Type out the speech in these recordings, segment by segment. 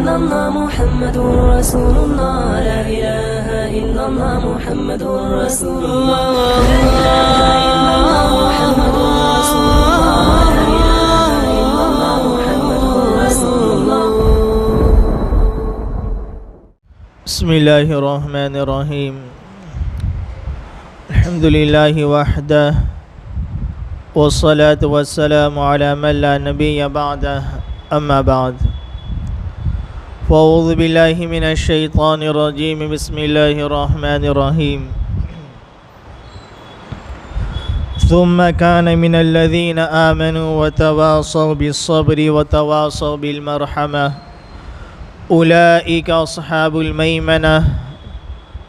إلا الله محمد رسول الله لا إله إلا الله محمد رسول الله لا إله إلا الله محمد رسول الله لا إله إلا الله محمد رسول الله. بسم الله الرحمن الرحيم. الحمد لله وحده والصلاة والسلام على من لا نبي بعده أما بعد فأعوذ بالله من الشيطان الرجيم. بسم الله الرحمن الرحيم. ثم كان من الذين آمنوا وتواصوا بالصبر وتواصوا بالمرحمة أولئك أصحاب الميمنة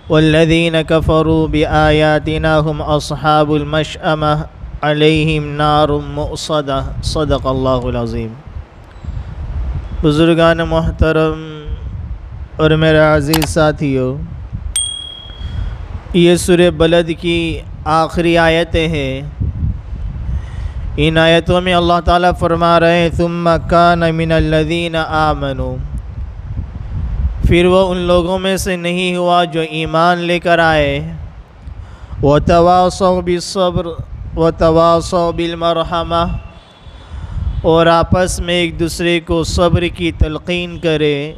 والذين كفروا بآياتنا هم أصحاب المشأمة علیہم نار مؤصدہ. صدق اللہ العظیم. بزرگان محترم اور میرے عزیز ساتھیو، یہ سورہ بلد کی آخری آیتیں ہیں. ان آیتوں میں اللہ تعالیٰ فرما رہے ہیں ثم کان من الذین آمنوا، پھر وہ ان لوگوں میں سے نہیں ہوا جو ایمان لے کر آئے، وتواصوا بالصبر وتواصوا بالمرحمہ، اور آپس میں ایک دوسرے کو صبر کی تلقین کرے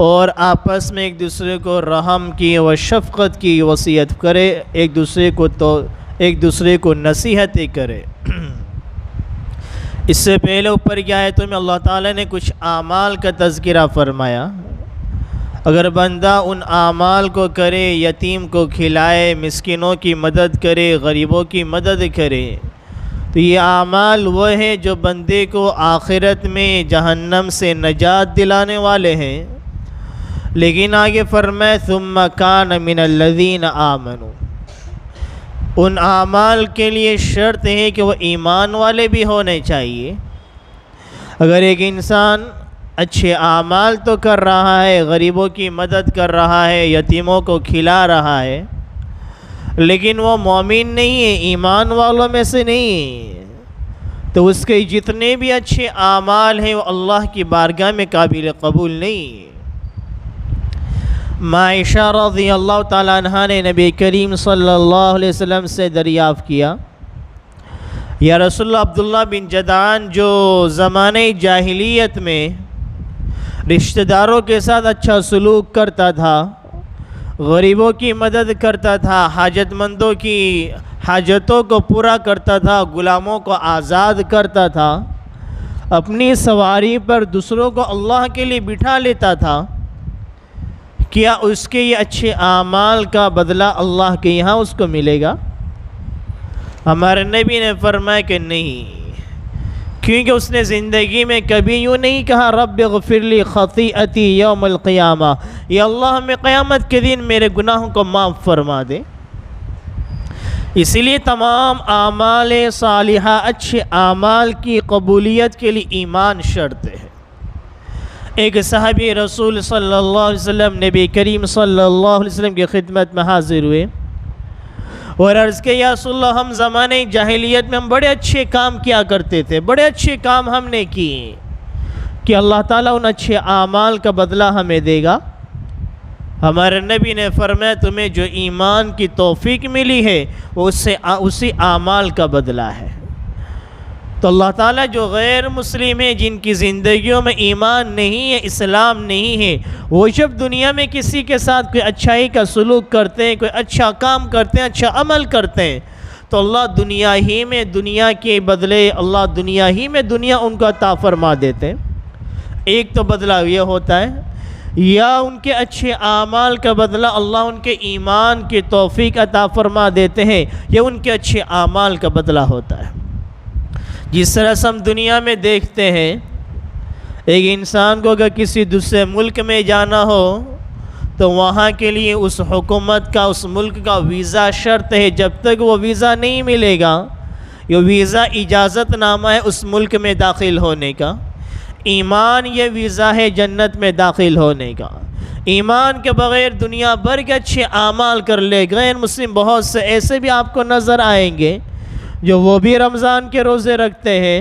اور آپس میں ایک دوسرے کو رحم کی و شفقت کی وصیت کرے، ایک دوسرے کو نصیحتیں کرے. اس سے پہلے اوپر کی آیتوں میں اللہ تعالیٰ نے کچھ اعمال کا تذکرہ فرمایا. اگر بندہ ان اعمال کو کرے، یتیم کو کھلائے، مسکینوں کی مدد کرے، غریبوں کی مدد کرے، تو یہ اعمال وہ ہیں جو بندے کو آخرت میں جہنم سے نجات دلانے والے ہیں. لیکن آگے فرمائے ثم کان من الذین آمنوا، ان اعمال کے لیے شرط ہے کہ وہ ایمان والے بھی ہونے چاہیے. اگر ایک انسان اچھے اعمال تو کر رہا ہے، غریبوں کی مدد کر رہا ہے، یتیموں کو کھلا رہا ہے، لیکن وہ مومن نہیں ہے، ایمان والوں میں سے نہیں ہے، تو اس کے جتنے بھی اچھے اعمال ہیں وہ اللہ کی بارگاہ میں قابل قبول نہیں. عائشہ رضی اللہ تعالیٰ عنہ نے نبی کریم صلی اللہ علیہ وسلم سے دریافت کیا، یا رسول اللہ، عبداللہ بن جدعان جو زمانے جاہلیت میں رشتہ داروں کے ساتھ اچھا سلوک کرتا تھا، غریبوں کی مدد کرتا تھا، حاجت مندوں کی حاجتوں کو پورا کرتا تھا، غلاموں کو آزاد کرتا تھا، اپنی سواری پر دوسروں کو اللہ کے لیے بٹھا لیتا تھا، کیا اس کے یہ اچھے اعمال کا بدلہ اللہ کے یہاں اس کو ملے گا؟ ہمارے نبی نے فرمایا کہ نہیں، کیونکہ اس نے زندگی میں کبھی یوں نہیں کہا رب اغفر لی خطیئتی یوم القیامہ، یا اللہ ہمیں قیامت کے دن میرے گناہوں کو معاف فرما دے. اسی لیے تمام اعمال صالحہ، اچھے اعمال کی قبولیت کے لیے ایمان شرط ہے. ایک صحابی رسول صلی اللہ علیہ وسلم نبی کریم صلی اللہ علیہ وسلم کی خدمت میں حاضر ہوئے اور عرض کہ یا رسول اللہ، ہم زمانے جاہلیت میں ہم بڑے اچھے کام کیا کرتے تھے، بڑے اچھے کام ہم نے کیے، کہ اللہ تعالیٰ ان اچھے اعمال کا بدلہ ہمیں دے گا؟ ہمارے نبی نے فرمایا تمہیں جو ایمان کی توفیق ملی ہے وہ اسی اعمال کا بدلہ ہے. تو اللہ تعالیٰ جو غیر مسلم ہیں، جن کی زندگیوں میں ایمان نہیں ہے، اسلام نہیں ہے، وہ جب دنیا میں کسی کے ساتھ کوئی اچھائی کا سلوک کرتے ہیں، کوئی اچھا کام کرتے ہیں، اچھا عمل کرتے ہیں، تو اللہ دنیا کے بدلے دنیا ان کو عطا فرما دیتے ہیں. ایک تو بدلہ یہ ہوتا ہے، یا ان کے اچھے اعمال کا بدلہ اللہ ان کے ایمان کی توفیق عطا فرما دیتے ہیں، یا ان کے اچھے اعمال کا بدلہ ہوتا ہے. جس طرح سے ہم دنیا میں دیکھتے ہیں، ایک انسان کو اگر کسی دوسرے ملک میں جانا ہو تو وہاں کے لیے اس حکومت کا، اس ملک کا ویزا شرط ہے. جب تک وہ ویزا نہیں ملے گا، یہ ویزا اجازت نامہ ہے اس ملک میں داخل ہونے کا. ایمان یہ ویزا ہے جنت میں داخل ہونے کا. ایمان کے بغیر دنیا بھر کے اچھے اعمال کر لے. غیر مسلم بہت سے ایسے بھی آپ کو نظر آئیں گے جو وہ بھی رمضان کے روزے رکھتے ہیں،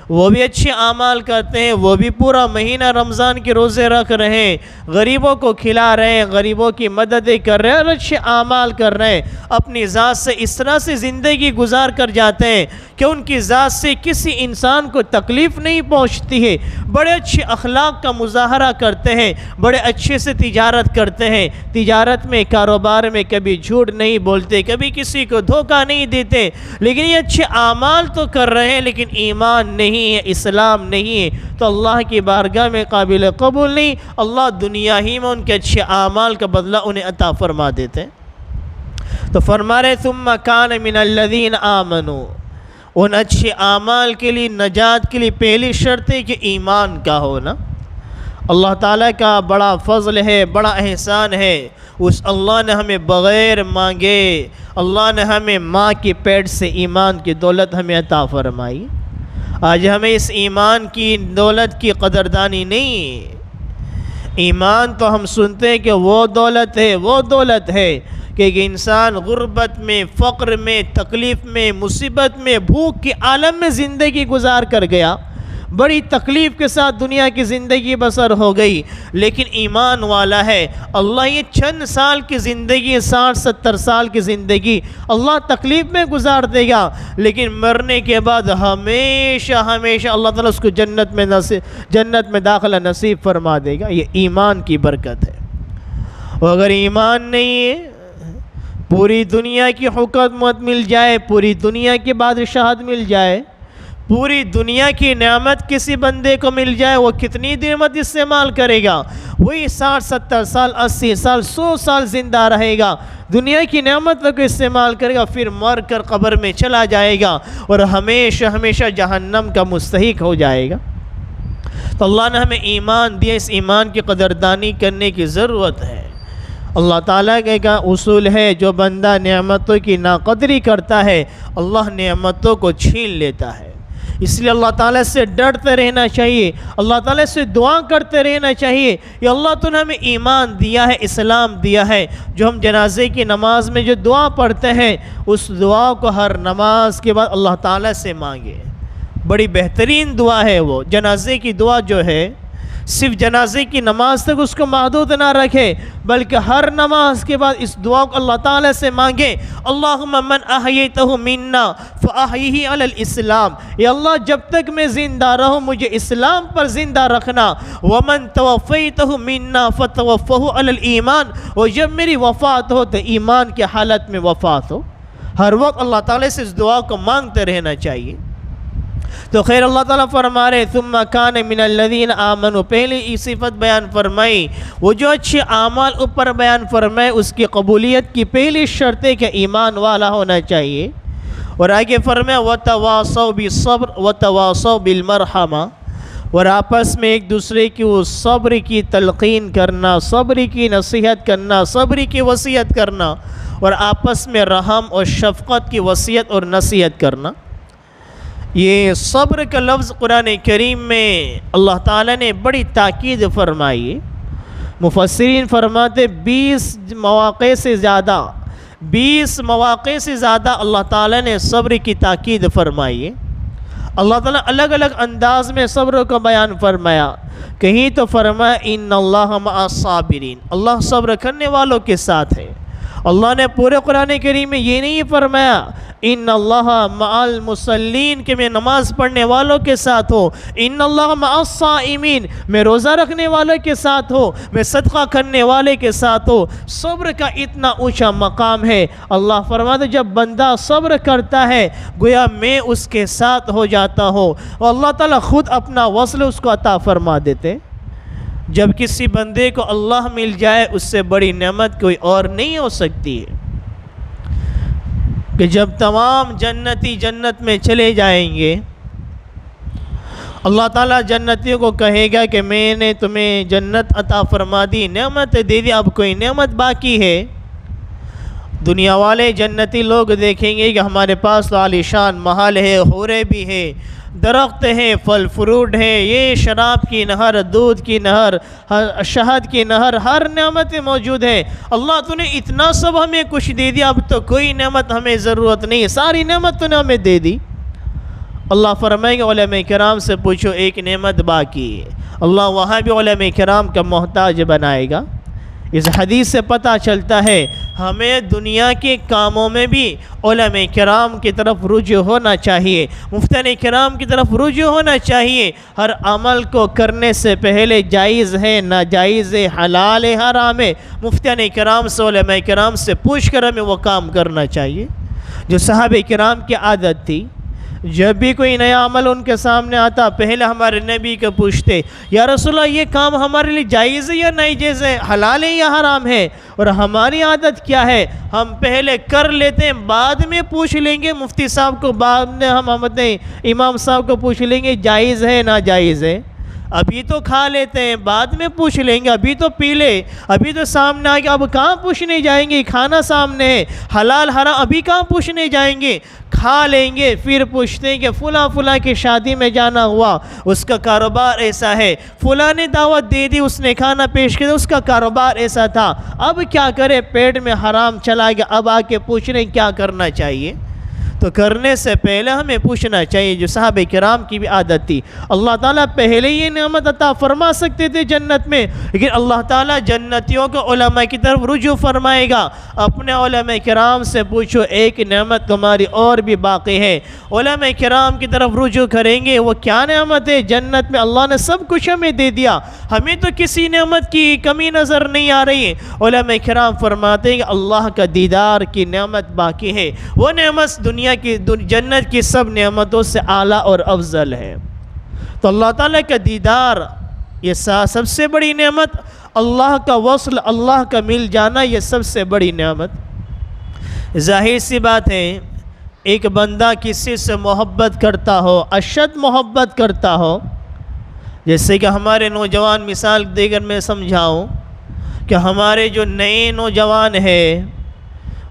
وہ بھی اچھے اعمال کرتے ہیں، وہ بھی پورا مہینہ رمضان کے روزے رکھ رہے ہیں، غریبوں کو کھلا رہے ہیں، غریبوں کی مددیں کر رہے ہیں اور اچھے اعمال کر رہے ہیں، اپنی ذات سے اس طرح سے زندگی گزار کر جاتے ہیں کہ ان کی ذات سے کسی انسان کو تکلیف نہیں پہنچتی ہے، بڑے اچھے اخلاق کا مظاہرہ کرتے ہیں، بڑے اچھے سے تجارت کرتے ہیں، تجارت میں کاروبار میں کبھی جھوٹ نہیں بولتے، کبھی کسی کو دھوکہ نہیں دیتے، لیکن یہ اچھے اعمال تو کر رہے ہیں لیکن ایمان نہیں ہے، اسلام نہیں ہے، تو اللہ کی بارگاہ میں قابل قبول نہیں، اللہ دنیا ہی میں ان کے اچھے اعمال کا بدلہ انہیں عطا فرما دیتے ہیں۔ تو فرما رہے ثم کان من الذین آمنوا، ان اچھے اعمال کے لیے، نجات کے لیے پہلی شرط ہے کہ ایمان کا ہونا۔ اللہ تعالیٰ کا بڑا فضل ہے، بڑا احسان ہے، اس اللہ نے ہمیں بغیر مانگے، اللہ نے ہمیں ماں کے پیٹ سے ایمان کی دولت ہمیں عطا فرمائی۔ آج ہمیں اس ایمان کی دولت کی قدردانی نہیں۔ ایمان تو ہم سنتے ہیں کہ وہ دولت ہے کہ ایک انسان غربت میں، فقر میں، تکلیف میں، مصیبت میں، بھوک کے عالم میں زندگی گزار کر گیا، بڑی تکلیف کے ساتھ دنیا کی زندگی بسر ہو گئی، لیکن ایمان والا ہے، اللہ یہ چند سال کی زندگی، 60-70 سال کی زندگی اللہ تکلیف میں گزار دے گا، لیکن مرنے کے بعد ہمیشہ اللہ تعالیٰ اس کو جنت میں داخلہ نصیب فرما دے گا۔ یہ ایمان کی برکت ہے۔ اور اگر ایمان نہیں ہے، پوری دنیا کی حکومت مل جائے، پوری دنیا کی بادشاہت مل جائے، پوری دنیا کی نعمت کسی بندے کو مل جائے، وہ کتنی نعمت استعمال کرے گا؟ وہی 60-70 سال، 80 سال، 100 سال زندہ رہے گا، دنیا کی نعمت کو استعمال کرے گا، پھر مر کر قبر میں چلا جائے گا اور ہمیشہ جہنم کا مستحق ہو جائے گا۔ تو اللہ نے ہمیں ایمان دیا، اس ایمان کی قدردانی کرنے کی ضرورت ہے۔ اللہ تعالیٰ کا اصول ہے، جو بندہ نعمتوں کی ناقدری کرتا ہے اللہ نعمتوں کو چھین لیتا ہے۔ اس لیے اللہ تعالیٰ سے ڈرتے رہنا چاہیے، اللہ تعالیٰ سے دعا کرتے رہنا چاہیے کہ اللہ تو نے ہمیں ایمان دیا ہے، اسلام دیا ہے۔ جو ہم جنازے کی نماز میں جو دعا پڑھتے ہیں، اس دعا کو ہر نماز کے بعد اللہ تعالیٰ سے مانگے۔ بڑی بہترین دعا ہے وہ جنازے کی دعا، جو ہے صرف جنازے کی نماز تک اس کو محدود نہ رکھے، بلکہ ہر نماز کے بعد اس دعا کو اللہ تعالیٰ سے مانگے۔ اللہم من احییتہ منا فاحیہ علی الاسلام، یا اللہ جب تک میں زندہ رہوں مجھے اسلام پر زندہ رکھنا، ومن توفیتہ منا فتوفہ علی الایمان، اور جب میری وفات ہو تو ایمان کی حالت میں وفات ہو۔ ہر وقت اللہ تعالیٰ سے اس دعا کو مانگتے رہنا چاہیے۔ تو خیر اللہ تعالیٰ فرما رہے ثم کان من الذین آمنوا، پہلی صفت بیان فرمائی، وہ جو اچھے اعمال اوپر بیان فرمائے اس کی قبولیت کی پہلی شرط ہے کہ ایمان والا ہونا چاہیے۔ اور آگے فرمایا وتواصوا بالصبر وتواصوا بالمرحمہ، اور آپس میں ایک دوسرے کی وہ صبر کی تلقین کرنا، صبر کی نصیحت کرنا، صبر کی وصیت کرنا، اور آپس میں رحم اور شفقت کی وصیت اور نصیحت کرنا۔ یہ صبر کا لفظ قرآن کریم میں اللہ تعالیٰ نے بڑی تاکید فرمائی ہے۔ مفسرین فرماتے 20 مواقع سے زیادہ اللہ تعالیٰ نے صبر کی تاکید فرمائی ہے۔ اللہ تعالیٰ الگ الگ انداز میں صبر کو بیان فرمایا۔ کہیں تو فرمایا ان اللہ مع الصابرین، اللہ صبر کرنے والوں کے ساتھ ہے۔ اللہ نے پورے قرآن کریم میں یہ نہیں فرمایا ان اللہ مع المصلین کہ میں نماز پڑھنے والوں کے ساتھ ہوں، ان اللہ مع الصائمین میں روزہ رکھنے والوں کے ساتھ ہوں، میں صدقہ کرنے والے کے ساتھ ہوں۔ صبر کا اتنا اونچا مقام ہے، اللہ فرماتے جب بندہ صبر کرتا ہے گویا میں اس کے ساتھ ہو جاتا ہوں، اور اللہ تعالیٰ خود اپنا وصل اس کو عطا فرما دیتے۔ جب کسی بندے کو اللہ مل جائے اس سے بڑی نعمت کوئی اور نہیں ہو سکتی ہے، کہ جب تمام جنتی جنت میں چلے جائیں گے اللہ تعالیٰ جنتیوں کو کہے گا کہ میں نے تمہیں جنت عطا فرما دی، نعمت دے دی، اب کوئی نعمت باقی ہے؟ دنیا والے جنتی لوگ دیکھیں گے کہ ہمارے پاس تو عالیشان محل ہے، حوریں بھی ہے، درخت ہیں، پھل فروٹ ہیں، یہ شراب کی نہر، دودھ کی نہر، شہد کی نہر، ہر نعمت موجود ہے۔ اللہ تو نے اتنا سب ہمیں کچھ دے دیا، اب تو کوئی نعمت ہمیں ضرورت نہیں، ساری نعمت تو نے ہمیں دے دی۔ اللہ فرمائیں گے علماء کرام سے پوچھو ایک نعمت باقی ہے، اللہ وہاں بھی علماء کرام کا محتاج بنائے گا۔ اس حدیث سے پتہ چلتا ہے ہمیں دنیا کے کاموں میں بھی علماء کرام کی طرف رجوع ہونا چاہیے، مفتیان کرام کی طرف رجوع ہونا چاہیے۔ ہر عمل کو کرنے سے پہلے جائز ہے، ناجائز ہے، حلال ہے، حرام ہے، مفتیان کرام سے، علماء کرام سے پوچھ کر ہمیں وہ کام کرنا چاہیے۔ جو صحابہ کرام کی عادت تھی، جب بھی کوئی نیا عمل ان کے سامنے آتا پہلے ہمارے نبی کو پوچھتے یا رسول اللہ یہ کام ہمارے لیے جائز ہے یا نہیں جائز ہے، حلال ہے یا حرام ہے؟ اور ہماری عادت کیا ہے، ہم پہلے کر لیتے ہیں، بعد میں پوچھ لیں گے مفتی صاحب کو، بعد میں ہم اپنے امام صاحب کو پوچھ لیں گے جائز ہے ناجائز ہے۔ ابھی تو کھا لیتے ہیں، بعد میں پوچھ لیں گے، ابھی تو پی لے، ابھی تو سامنے آ گیا، اب کہاں پوچھنے جائیں گے، کھانا سامنے ہے، حلال حرام ابھی کہاں پوچھنے جائیں گے، کھا لیں گے پھر پوچھتے ہیں کہ فلاں فلاں کی شادی میں جانا ہوا، اس کا کاروبار ایسا ہے، فلاں نے دعوت دے دی، اس نے کھانا پیش کیا، اس کا کاروبار ایسا تھا، اب کیا کرے، پیٹ میں حرام چلا گیا، اب آ کے پوچھ رہے ہیں کیا کرنا چاہیے۔ تو کرنے سے پہلے ہمیں پوچھنا چاہیے، جو صحابہ کرام کی بھی عادت تھی۔ اللہ تعالیٰ پہلے یہ نعمت عطا فرما سکتے تھے جنت میں، لیکن اللہ تعالیٰ جنتیوں کو علماء کی طرف رجوع فرمائے گا۔ اپنے علماء کرام سے پوچھو ایک نعمت تمہاری اور بھی باقی ہے، علماء کرام کی طرف رجوع کریں گے، وہ کیا نعمت ہے؟ جنت میں اللہ نے سب کچھ ہمیں دے دیا، ہمیں تو کسی نعمت کی کمی نظر نہیں آ رہی ہے۔ علماء کرام فرماتے ہیں کہ اللہ کا دیدار کی نعمت باقی ہے، وہ نعمت دنیا کی جنت کی سب نعمتوں سے اعلیٰ اور افضل ہے۔ تو اللہ تعالیٰ کا دیدار یہ سب سے بڑی نعمت، اللہ کا وصل، اللہ کا مل جانا یہ سب سے بڑی نعمت۔ ظاہر سی بات ہے ایک بندہ کسی سے محبت کرتا ہو، اشد محبت کرتا ہو، جیسے کہ ہمارے نوجوان مثال دیگر میں سمجھاؤں کہ ہمارے جو نئے نوجوان ہیں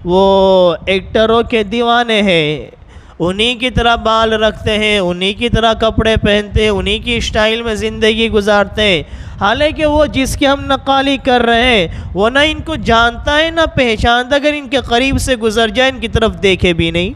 وہ ایکٹروں کے دیوانے ہیں، انہی کی طرح بال رکھتے ہیں، انہی کی طرح کپڑے پہنتے ہیں، انہی کی اسٹائل میں زندگی گزارتے ہیں، حالانکہ وہ جس کی ہم نقالی کر رہے ہیں وہ نہ ان کو جانتا ہے نہ پہچانتا، اگر ان کے قریب سے گزر جائے ان کی طرف دیکھے بھی نہیں،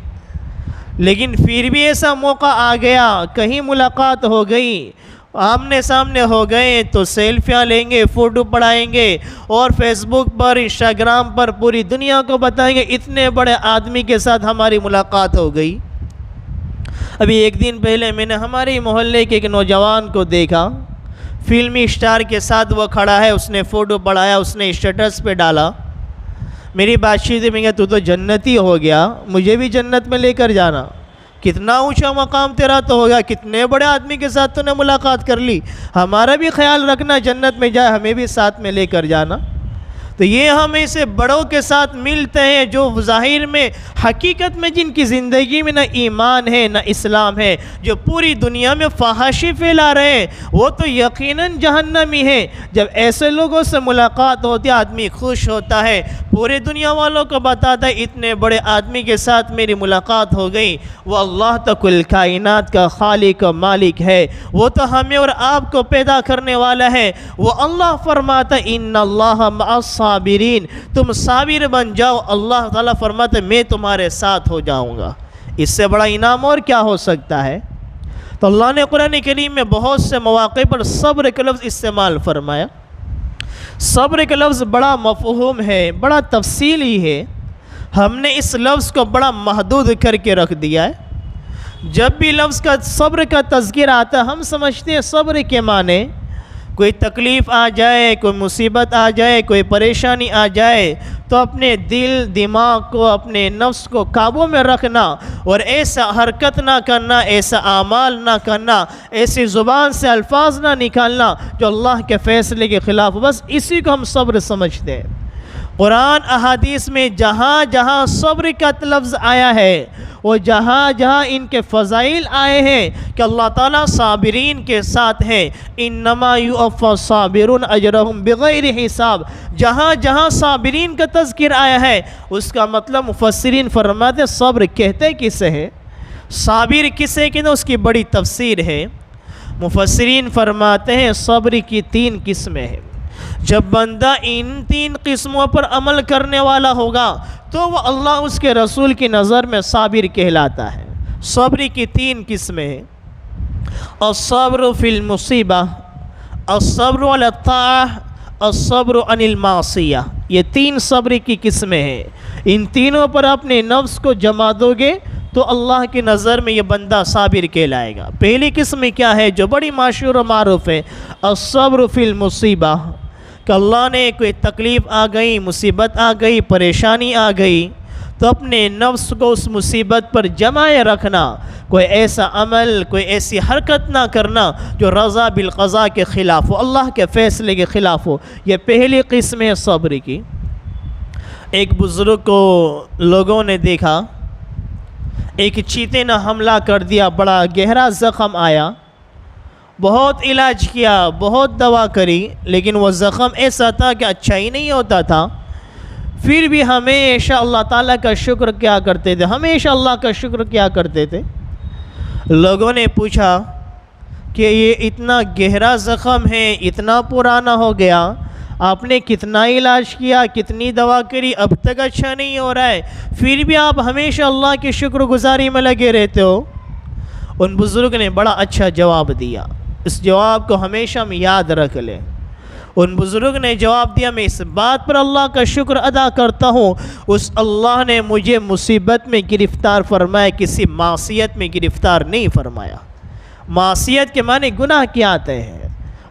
لیکن پھر بھی ایسا موقع آ گیا، کہیں ملاقات ہو گئی، آمنے سامنے ہو گئے تو سیلفیاں لیں گے، فوٹو پڑھائیں گے اور فیس بک پر، انسٹاگرام پر پوری دنیا کو بتائیں گے اتنے بڑے آدمی کے ساتھ ہماری ملاقات ہو گئی۔ ابھی ایک دن پہلے میں نے ہمارے محلے کے ایک نوجوان کو دیکھا، فلمی اسٹار کے ساتھ وہ کھڑا ہے، اس نے فوٹو پڑھایا، اس نے اسٹیٹس پہ ڈالا، میری بات چیت میں کہ تو جنتی ہو گیا، مجھے بھی جنت میں لے کر جانا، کتنا اونچا مقام تیرا تو ہو گیا، کتنے بڑے آدمی کے ساتھ تو نے ملاقات کر لی، ہمارا بھی خیال رکھنا، جنت میں جائے ہمیں بھی ساتھ میں لے کر جانا۔ تو یہ ہم ایسے بڑوں کے ساتھ ملتے ہیں جو ظاہر میں حقیقت میں جن کی زندگی میں نہ ایمان ہے نہ اسلام ہے، جو پوری دنیا میں فحاشی پھیلا رہے ہیں، وہ تو یقیناً جہنمی ہیں۔ جب ایسے لوگوں سے ملاقات ہوتی ہے آدمی خوش ہوتا ہے، پورے دنیا والوں کو بتاتا ہے اتنے بڑے آدمی کے ساتھ میری ملاقات ہو گئی، وہ اللہ تو کل کائنات کا خالق و مالک ہے، وہ تو ہمیں اور آپ کو پیدا کرنے والا ہے۔ وہ اللہ فرماتا ہے ان اللہ مع الصابرین، تم صابر بن جاؤ، اللہ تعالیٰ فرماتا ہے میں تمہارے ساتھ ہو جاؤں گا۔ اس سے بڑا انعام اور کیا ہو سکتا ہے؟ تو اللہ نے قرآن کریم میں بہت سے مواقع پر صبر کا لفظ استعمال فرمایا۔ صبر کا لفظ بڑا مفہوم ہے، بڑا تفصیلی ہے، ہم نے اس لفظ کو بڑا محدود کر کے رکھ دیا ہے۔ جب بھی لفظ کا صبر کا تذکر آتا ہے ہم سمجھتے ہیں صبر کے معنی کوئی تکلیف آ جائے، کوئی مصیبت آ جائے، کوئی پریشانی آ جائے تو اپنے دل دماغ کو، اپنے نفس کو قابو میں رکھنا اور ایسا حرکت نہ کرنا، ایسا اعمال نہ کرنا، ایسی زبان سے الفاظ نہ نکالنا جو اللہ کے فیصلے کے خلاف، بس اسی کو ہم صبر سمجھتے ہیں۔ قرآن احادیث میں جہاں جہاں صبر کا لفظ آیا ہے وہ جہاں جہاں ان کے فضائل آئے ہیں کہ اللہ تعالیٰ صابرین کے ساتھ ہیں، انما یوفی الصابرون اجرہم بغیر حساب، جہاں جہاں صابرین کا تذکر آیا ہے اس کا مطلب مفسرین فرماتے ہیں صبر کہتے کسے ہے، صابر کسے کہتے ہیں، اس کی بڑی تفسیر ہے۔ مفسرین فرماتے ہیں صبر کی 3 قسمیں ہیں، جب بندہ ان 3 قسموں پر عمل کرنے والا ہوگا تو وہ اللہ اس کے رسول کی نظر میں صابر کہلاتا ہے۔ صبر کی 3 قسمیں ہیں۔ الصبر فی المصیبہ، الصبر علی الطاعہ، الصبر عن المعصیہ۔ یہ 3 صبر کی قسمیں ہیں۔ ان تینوں پر اپنے نفس کو جما دو گے تو اللہ کی نظر میں یہ بندہ صابر کہلائے گا۔ پہلی قسم کیا ہے جو بڑی مشہور و معروف ہے؟ الصبر فی المصیبہ، کہ اللہ نے کوئی تکلیف آ گئی، مصیبت آ گئی، پریشانی آ گئی تو اپنے نفس کو اس مصیبت پر جمائے رکھنا، کوئی ایسا عمل، کوئی ایسی حرکت نہ کرنا جو رضا بالقضاء کے خلاف ہو، اللہ کے فیصلے کے خلاف ہو۔ یہ پہلی قسم ہے صبر کی۔ ایک بزرگ کو لوگوں نے دیکھا، ایک چیتے نے حملہ کر دیا، بڑا گہرا زخم آیا، بہت علاج کیا، بہت دوا کری، لیکن وہ زخم ایسا تھا کہ اچھا ہی نہیں ہوتا تھا۔ پھر بھی ہمیشہ اللہ تعالیٰ کا شکر کیا کرتے تھے، ہمیشہ اللہ کا شکر کیا کرتے تھے۔ لوگوں نے پوچھا کہ یہ اتنا گہرا زخم ہے، اتنا پرانا ہو گیا، آپ نے کتنا علاج کیا، کتنی دوا کری، اب تک اچھا نہیں ہو رہا ہے، پھر بھی آپ ہمیشہ اللہ کی شکر گزاری میں لگے رہتے ہو؟ ان بزرگ نے بڑا اچھا جواب دیا، اس جواب کو ہمیشہ ہم یاد رکھ لیں۔ ان بزرگ نے جواب دیا، میں اس بات پر اللہ کا شکر ادا کرتا ہوں، اس اللہ نے مجھے مصیبت میں گرفتار فرمایا، کسی معصیت میں گرفتار نہیں فرمایا۔ معصیت کے معنی گناہ کیا آتے ہیں۔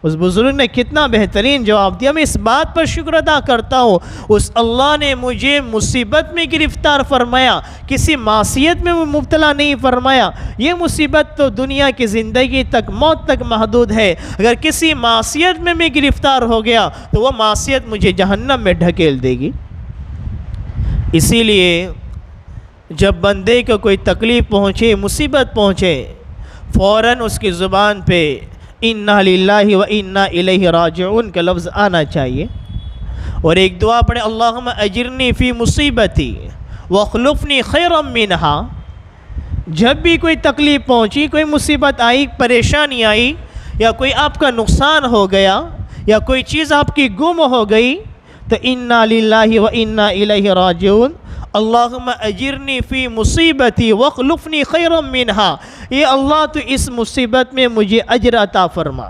اس بزرگ نے کتنا بہترین جواب دیا، میں اس بات پر شکر ادا کرتا ہوں، اس اللہ نے مجھے مصیبت میں گرفتار فرمایا، کسی معصیت میں مبتلا نہیں فرمایا۔ یہ مصیبت تو دنیا کی زندگی تک، موت تک محدود ہے، اگر کسی معصیت میں گرفتار ہو گیا تو وہ معصیت مجھے جہنم میں ڈھکیل دے گی۔ اسی لیے جب بندے کو کوئی تکلیف پہنچے، مصیبت پہنچے، فوراً اس کی زبان پہ انا للہ و انا الیہ راجعون کا لفظ آنا چاہیے، اور ایک دعا پڑھیں، اللہم اجرنی فی مصیبتی واخلفنی خیرا منہا۔ جب بھی کوئی تکلیف پہنچی، کوئی مصیبت آئی، پریشانی آئی، یا کوئی آپ کا نقصان ہو گیا، یا کوئی چیز آپ کی گم ہو گئی، تو انا للہ و انا الیہ راجعون، اللہم اجرنی فی مصیبتی واخلفنی خیرا منہا۔ یہ اللہ تو اس مصیبت میں مجھے اجر عطا فرما،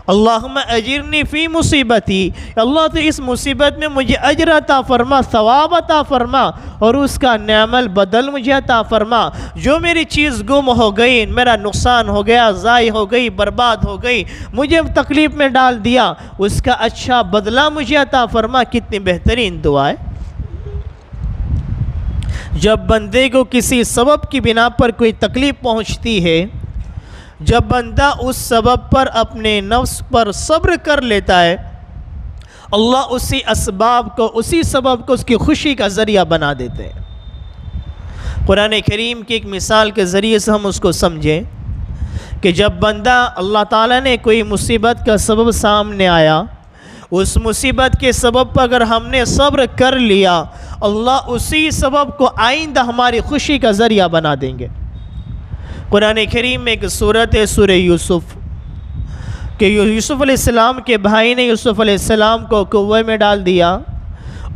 اللہم اجرنی فی مصیبتی، اللہ تو اس مصیبت میں مجھے اجر عطا فرما، ثواب عطا فرما، اور اس کا نعم البدل مجھے عطا فرما۔ جو میری چیز گم ہو گئی، میرا نقصان ہو گیا، ضائع ہو گئی، برباد ہو گئی، مجھے تکلیف میں ڈال دیا، اس کا اچھا بدلہ مجھے عطا فرما۔ کتنی بہترین دعا ہے۔ جب بندے کو کسی سبب کی بنا پر کوئی تکلیف پہنچتی ہے، جب بندہ اس سبب پر اپنے نفس پر صبر کر لیتا ہے، اللہ اسی اسباب کو، اسی سبب کو اس کی خوشی کا ذریعہ بنا دیتے ہیں۔ قرآن کریم کی ایک مثال کے ذریعے سے ہم اس کو سمجھیں کہ جب بندہ، اللہ تعالیٰ نے کوئی مصیبت کا سبب سامنے آیا، اس مصیبت کے سبب پر اگر ہم نے صبر کر لیا، اللہ اسی سبب کو آئندہ ہماری خوشی کا ذریعہ بنا دیں گے۔ قرآن کریم میں ایک سورت ہے، سورہ یوسف، کہ یوسف علیہ السلام کے بھائی نے یوسف علیہ السلام کو کنویں میں ڈال دیا،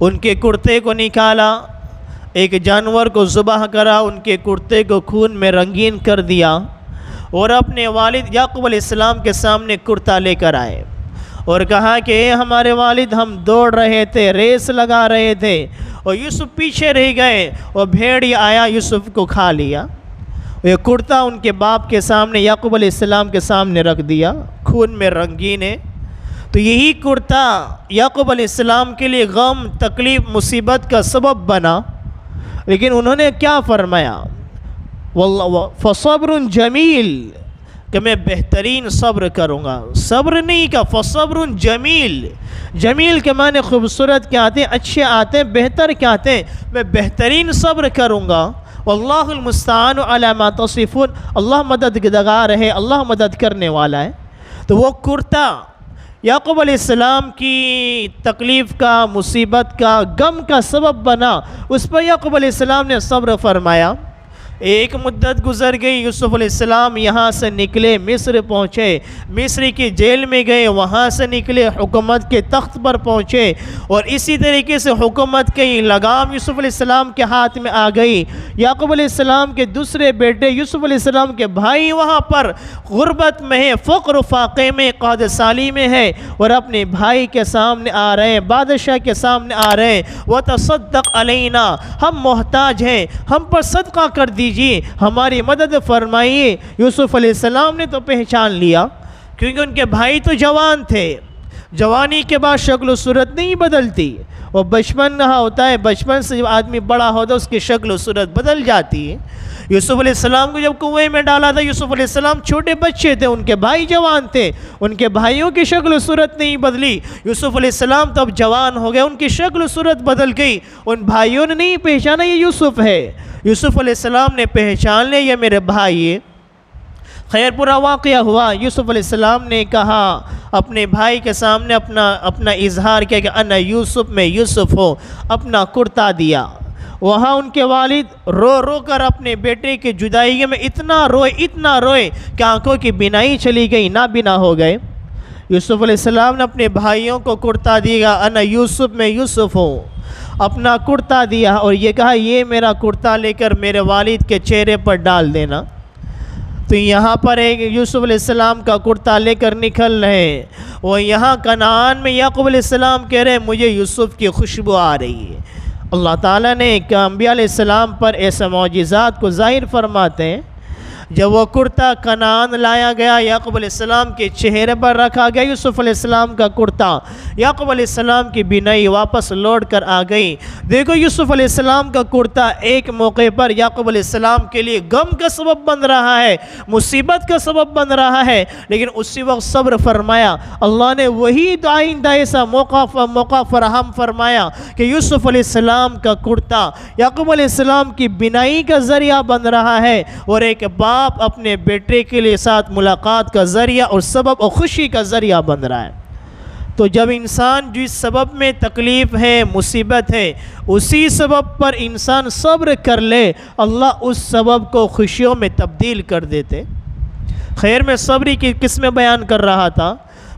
ان کے کرتے کو نکالا، ایک جانور کو ذبح کرا، ان کے کرتے کو خون میں رنگین کر دیا، اور اپنے والد یعقوب علیہ السلام کے سامنے کرتا لے کر آئے اور کہا کہ اے ہمارے والد، ہم دوڑ رہے تھے، ریس لگا رہے تھے، اور یوسف پیچھے رہ گئے، اور بھیڑیا آیا، یوسف کو کھا لیا۔ یہ کرتا ان کے باپ کے سامنے، یعقوب علیہ السلام کے سامنے رکھ دیا، خون میں رنگین ہے۔ تو یہی کرتا یعقوب علیہ السلام کے لیے غم، تکلیف، مصیبت کا سبب بنا، لیکن انہوں نے کیا فرمایا؟ فصبر جمیل، کہ میں بہترین صبر کروں گا۔ صبر نہیں کا فصبر جمیل، جمیل کے معنی خوبصورت کیا آتے ہیں، اچھے آتے ہیں، بہتر کیا آتے ہیں، میں بہترین صبر کروں گا۔ واللہ المستعان علی ما تصفون، اللہ مددگار ہے، اللہ مدد کرنے والا ہے۔ تو وہ کرتا یعقوب علیہ السلام کی تکلیف کا، مصیبت کا، غم کا سبب بنا، اس پر یعقوب علیہ السلام نے صبر فرمایا۔ ایک مدت گزر گئی، یوسف علیہ السلام یہاں سے نکلے، مصر پہنچے، مصر کی جیل میں گئے، وہاں سے نکلے حکومت کے تخت پر پہنچے، اور اسی طریقے سے حکومت کی لگام یوسف علیہ السلام کے ہاتھ میں آ گئی۔ یعقوب علیہ السلام کے دوسرے بیٹے یوسف علیہ السلام کے بھائی وہاں پر غربت میں ہیں، فقر و فاقے میں، قحط سالی میں ہے، اور اپنے بھائی کے سامنے آ رہے ہیں، بادشاہ کے سامنے آ رہے ہیں، وَتَصَدَّقْ عَلَيْنَا، ہم محتاج ہیں، ہم پر صدقہ کر دیجئے، ہماری مدد فرمائیے۔ یوسف علیہ السلام نے تو پہچان لیا، کیونکہ ان کے بھائی تو جوان تھے، جوانی کے بعد شکل و صورت نہیں بدلتی، وہ بچپن رہا ہوتا ہے، بچپن سے جب آدمی بڑا ہوتا ہے اس کی شکل و صورت بدل جاتی ہے۔ یوسف علیہ السلام کو جب کنویں میں ڈالا تھا، یوسف علیہ السلام چھوٹے بچے تھے، ان کے بھائی جوان تھے، ان کے بھائیوں کی شکل و صورت نہیں بدلی۔ یوسف علیہ السلام تو اب جوان ہو گئے، ان کی شکل و صورت بدل گئی، ان بھائیوں نے نہیں پہچانا یہ یوسف ہے۔ یوسف علیہ السلام نے پہچان لیا یہ میرے بھائی ہے۔ خیر پورا واقعہ ہوا، یوسف علیہ السلام نے کہا اپنے بھائی کے سامنے اپنا اظہار کیا کہ انا یوسف، میں یوسف ہوں، اپنا کرتا دیا۔ وہاں ان کے والد رو رو کر اپنے بیٹے کی جدائی میں اتنا روئے کہ آنکھوں کی بینائی چلی گئی، نابینا ہو گئے۔ یوسف علیہ السلام نے اپنے بھائیوں کو کرتا دیا، انا یوسف، میں یوسف ہوں، اپنا کرتا دیا، اور یہ کہا یہ میرا کرتا لے کر میرے والد کے چہرے پر ڈال دینا۔ تو یہاں پر ایک یوسف علیہ السلام کا کرتا لے کر نکل رہے ہیں، وہ یہاں کنعان میں یعقوب علیہ السلام کہہ رہے ہیں مجھے یوسف کی خوشبو آ رہی ہے۔ اللہ تعالیٰ نے انبیاء علیہ السلام پر ایسے معجزات کو ظاہر فرماتے ہیں۔ جب وہ کرتا کنعان لایا گیا، یعقوب علیہ السلام کے چہرے پر رکھا گیا یوسف علیہ السلام کا کرتا، یعقوب علیہ السلام کی بینائی واپس لوٹ کر آ گئی۔ دیکھو یوسف علیہ السلام کا کرتا ایک موقع پر یعقوب علیہ السلام کے لیے غم کا سبب بن رہا ہے، مصیبت کا سبب بن رہا ہے، لیکن اسی وقت صبر فرمایا۔ اللہ نے وہی آئندہ ایسا موقع فراہم فرمایا کہ یوسف علیہ السلام کا کرتا یعقوب علیہ السلام کی بینائی کا ذریعہ بن رہا ہے، اور ایک باپ اپنے بیٹے کے لیے ساتھ ملاقات کا ذریعہ اور سبب اور خوشی کا ذریعہ بن رہا ہے۔ تو جب انسان جس سبب میں تکلیف ہے، مصیبت ہے، اسی سبب پر انسان صبر کر لے، اللہ اس سبب کو خوشیوں میں تبدیل کر دیتے۔ خیر میں صبر کی قسمیں بیان کر رہا تھا،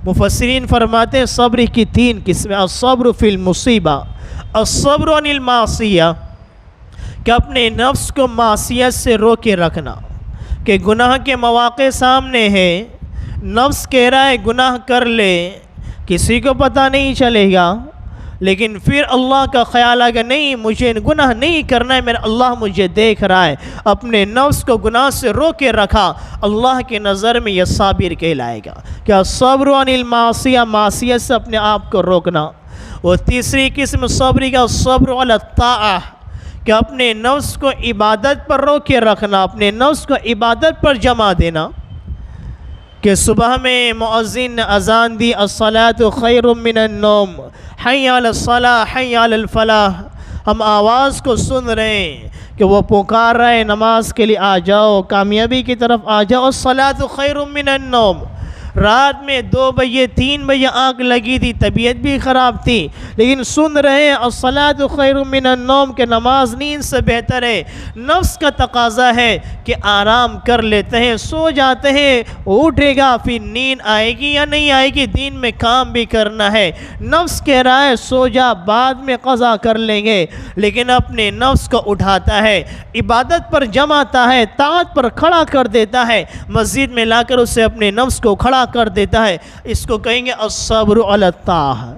مفسرین فرماتے ہیں صبر کی 3 قسمیں، الصبر فی المصیبہ، الصبر عن المعصیہ، کہ اپنے نفس کو معصیت سے روکے رکھنا، کہ گناہ کے مواقع سامنے ہیں، نفس کہہ رہا ہے گناہ کر لے، کسی کو پتہ نہیں چلے گا، لیکن پھر اللہ کا خیال ہے کہ نہیں مجھے گناہ نہیں کرنا ہے، میرا اللہ مجھے دیکھ رہا ہے، اپنے نفس کو گناہ سے روکے رکھا، اللہ کے نظر میں یہ صابر کہلائے گا۔ کیا صبر عن المعصیہ، معصیت سے اپنے آپ کو روکنا۔ اور تیسری قسم صبر کا صبر علی الطاعہ، کہ اپنے نفس کو عبادت پر روکے رکھنا، اپنے نفس کو عبادت پر جمع دینا، کہ صبح میں مؤذن نے اذان دی الصلاۃ خیر من النوم، حی علی الصلاۃ حی علی الفلاح، ہم آواز کو سن رہے ہیں کہ وہ پکار رہے ہیں نماز کے لیے آ جاؤ، کامیابی کی طرف آ جاؤ، الصلاۃ خیر من النوم۔ رات میں 2 بجے 3 بجے آنکھ لگی تھی، طبیعت بھی خراب تھی، لیکن سن رہے ہیں الصلاۃ خیر من النوم کہ نماز نیند سے بہتر ہے۔ نفس کا تقاضا ہے کہ آرام کر لیتے ہیں، سو جاتے ہیں، اٹھے گا پھر نیند آئے گی یا نہیں آئے گی، دین میں کام بھی کرنا ہے۔ نفس کہہ رہا ہے سو جا، بعد میں قضا کر لیں گے، لیکن اپنے نفس کو اٹھاتا ہے، عبادت پر جماتا ہے، طاعت پر کھڑا کر دیتا ہے، مسجد میں لا کر اسے اپنے نفس کو کھڑا کر دیتا ہے۔ اس کو کہیں گے الصبر علی الطاعہ۔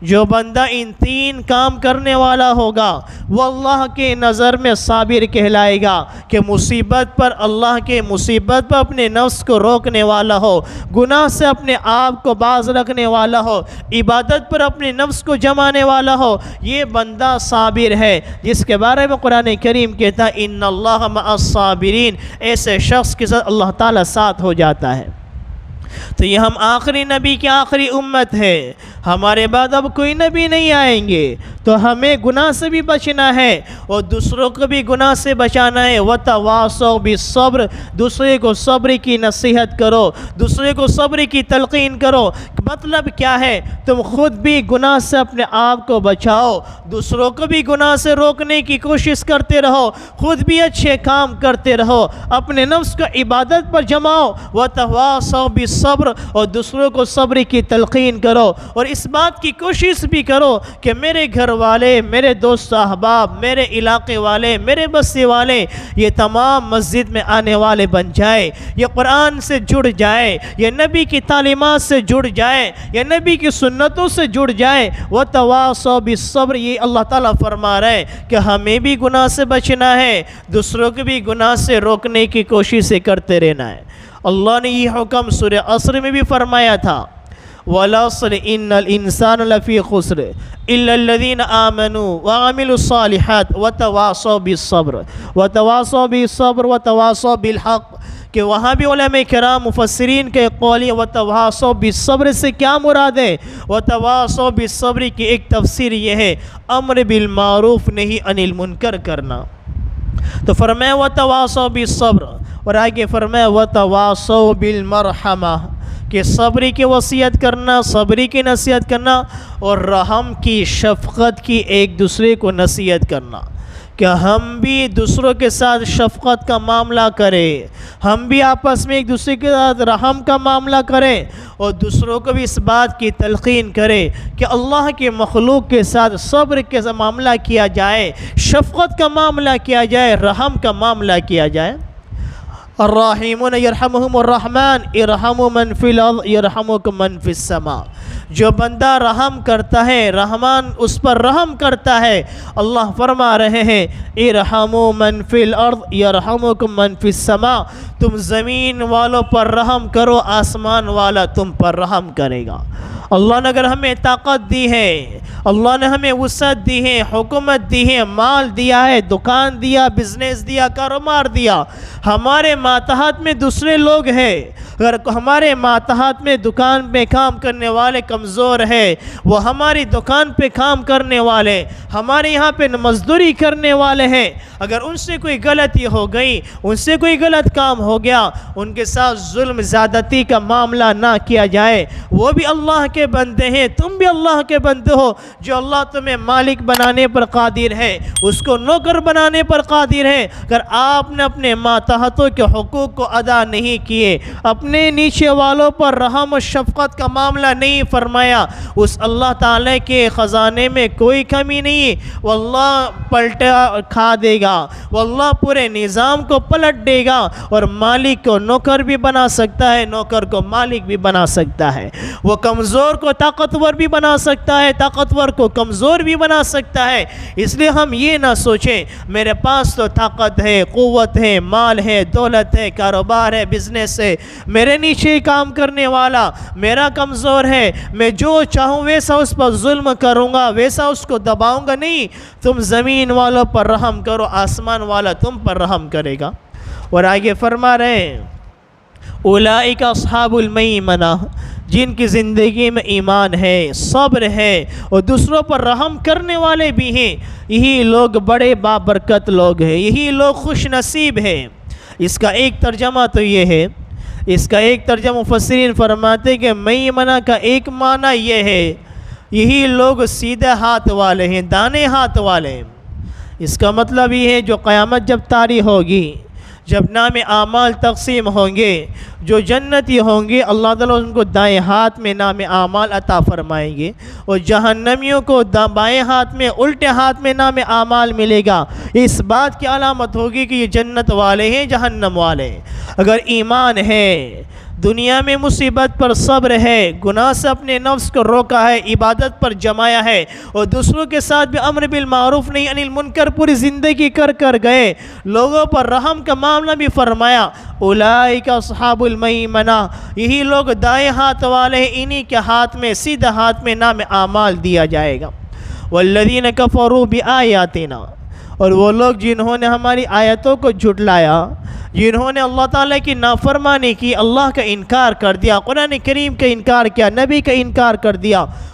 جو بندہ ان 3 کام کرنے والا ہوگا وہ اللہ کے نظر میں صابر کہلائے گا، کہ مصیبت پر اللہ کے مصیبت پر اپنے نفس کو روکنے والا ہو، گناہ سے اپنے آپ کو باز رکھنے والا ہو، عبادت پر اپنے نفس کو جمانے والا ہو، یہ بندہ صابر ہے، جس کے بارے میں قرآن کریم کہتا ہے ان اللہ مع الصابرین، ایسے شخص کے ساتھ اللہ تعالیٰ ساتھ ہو جاتا ہے۔ تو یہ ہم آخری نبی کی آخری امت ہے، ہمارے بعد اب کوئی نبی نہیں آئیں گے، تو ہمیں گناہ سے بھی بچنا ہے اور دوسروں کو بھی گناہ سے بچانا ہے۔ وَتَوَاصَوْا بِالصَّبْرِ، دوسرے کو صبر کی نصیحت کرو، دوسرے کو صبر کی تلقین کرو۔ مطلب کیا ہے؟ تم خود بھی گناہ سے اپنے آپ کو بچاؤ، دوسروں کو بھی گناہ سے روکنے کی کوشش کرتے رہو، خود بھی اچھے کام کرتے رہو، اپنے نفس کو عبادت پر جماؤ۔ وَتَوَاصَوْا بِالصَّبْرِ، اور دوسروں کو صبر کی تلقین کرو، اور اس بات کی کوشش بھی کرو کہ میرے گھر والے، میرے دوست احباب، میرے علاقے والے، میرے بستی والے یہ تمام مسجد میں آنے والے بن جائے، یہ قرآن سے جڑ جائے، یہ نبی کی تعلیمات سے جڑ جائے، یہ نبی کی سنتوں سے جڑ جائے۔ وَتَوَاصَوْا بِالصَّبْرِ، یہ اللہ تعالیٰ فرما رہے ہیں کہ ہمیں بھی گناہ سے بچنا ہے، دوسروں کو بھی گناہ سے روکنے کی کوششیں کرتے رہنا ہے۔ اللہ نے یہ حکم سورہ عصر میں بھی فرمایا تھا، وَالْعَصْرِ إِنَّ الْإِنسَانَ لَفِي خُسْرٍ إِلَّا الَّذِينَ آمَنُوا وَعَمِلُوا الصَّالِحَاتِ وَتَوَاصَوْا بِالصَّبْرِ وَتَوَاصَوْا بِالصَّبْرِ وَتَوَاصَوْا بِالْحَقِّ، کہ وہاں بھی علماء کرام مفسرین کے قول وَتَوَاصَوْا بِالصَّبْرِ سے کیا مراد ہے؟ وَتَوَاصَوْا بِالصَّبْرِ کی ایک تفسیر یہ ہے، امر بالمعروف نہی عن المنکر کرنا۔ تو فرمایا وَتَوَاصَوْا بِالصَّبْرِ، اور آگے فرمایا وَتَوَاصَوْا بِالْمَرْحَمَةِ، کہ صبری کی وصیت کرنا، صبری کی نصیحت کرنا، اور رحم کی، شفقت کی ایک دوسرے کو نصیحت کرنا، کہ ہم بھی دوسروں کے ساتھ شفقت کا معاملہ کریں، ہم بھی آپس میں ایک دوسرے کے ساتھ رحم کا معاملہ کریں، اور دوسروں کو بھی اس بات کی تلقین کریں کہ اللہ کے مخلوق کے ساتھ صبر کے معاملہ کیا جائے، شفقت کا معاملہ کیا جائے، رحم کا معاملہ کیا جائے۔ الراحمون یرحمہم الرحمن ارحموا من فی الارض یرحمکم من فی السماء، جو بندہ رحم کرتا ہے رحمان اس پر رحم کرتا ہے۔ اللہ فرما رہے ہیں ارحموا من فی الارض یرحمکم من فی السماء، تم زمین والوں پر رحم کرو، آسمان والا تم پر رحم کرے گا۔ اللہ نے اگر ہمیں طاقت دی ہے، اللہ نے ہمیں وسعت دی ہے، حکومت دی ہے، مال دیا ہے، دکان دیا، بزنس دیا، کاروبار دیا، ہمارے ماتحت میں دوسرے لوگ ہیں، اگر ہمارے ماتحت میں دکان پہ کام کرنے والے کمزور ہیں، وہ ہماری دکان پہ کام کرنے والے، ہمارے یہاں پہ مزدوری کرنے والے ہیں، اگر ان سے کوئی غلطی ہو گئی، ان سے کوئی غلط کام ہو گیا، ان کے ساتھ ظلم زیادتی کا معاملہ نہ کیا جائے۔ وہ بھی اللہ کے بندے ہیں، تم بھی اللہ کے بندے ہو، جو اللہ تمہیں مالک بنانے پر قادر ہے، اس کو نوکر بنانے پر قادر ہے۔ اگر آپ نے اپنے ماتحتوں کے حقوق کو ادا نہیں کیے، اپنے نیچے والوں پر رحم و شفقت کا معاملہ نہیں فرمایا، اس اللہ تعالیٰ کے خزانے میں کوئی کمی نہیں، واللہ پلٹا کھا دے گا، واللہ پورے نظام کو پلٹ دے گا، اور مالک کو نوکر بھی بنا سکتا ہے، نوکر کو مالک بھی بنا سکتا ہے، وہ کمزور کو طاقتور بھی بنا سکتا ہے، طاقتور کو کمزور بھی بنا سکتا ہے۔ اس لیے ہم یہ نہ سوچیں میرے پاس تو طاقت ہے، قوت ہے، مال ہے، دولت ہے، کاروبار ہے، بزنس ہے، میرے نیچے کام کرنے والا میرا کمزور ہے، میں جو چاہوں ویسا اس پر ظلم کروں گا، ویسا اس کو دباؤں گا۔ نہیں، تم زمین والوں پر رحم کرو، آسمان والا تم پر رحم کرے گا۔ اور آگے فرما رہے ہیں اولئک اصحاب المیمنہ، جن کی زندگی میں ایمان ہے، صبر ہے، اور دوسروں پر رحم کرنے والے بھی ہیں، یہی لوگ بڑے بابرکت لوگ ہیں، یہی لوگ خوش نصیب ہیں۔ اس کا ایک ترجمہ تو یہ ہے، اس کا ایک ترجمہ مفسرین فرماتے کہ میمنہ کا ایک معنی یہ ہے، یہی لوگ سیدھے ہاتھ والے ہیں، دانے ہاتھ والے ہیں۔ اس کا مطلب یہ ہے جو قیامت جب طاری ہوگی، جب نام اعمال تقسیم ہوں گے، جو جنتی ہوں گے، اللہ تعالیٰ ان کو دائیں ہاتھ میں نام اعمال عطا فرمائیں گے، اور جہنمیوں کو بائیں ہاتھ میں، الٹے ہاتھ میں نام اعمال ملے گا۔ اس بات کی علامت ہوگی کہ یہ جنت والے ہیں، جہنم والے ہیں۔ اگر ایمان ہے، دنیا میں مصیبت پر صبر ہے، گناہ سے اپنے نفس کو روکا ہے، عبادت پر جمایا ہے، اور دوسروں کے ساتھ بھی امر بالمعروف نہیں عن المنکر پوری زندگی کر گئے، لوگوں پر رحم کا معاملہ بھی فرمایا، اولئک اصحاب المیمنہ، یہی لوگ دائیں ہاتھ والے ہیں، انہی کے ہاتھ میں، سیدھے ہاتھ میں نام اعمال دیا جائے گا۔ والذین کفروا بآیاتنا، اور وہ لوگ جنہوں نے ہماری آیتوں کو جھٹلایا، جنہوں نے اللہ تعالیٰ کی نافرمانی کی، اللہ کا انکار کر دیا، قرآن کریم کا انکار کیا، نبی کا انکار کر دیا،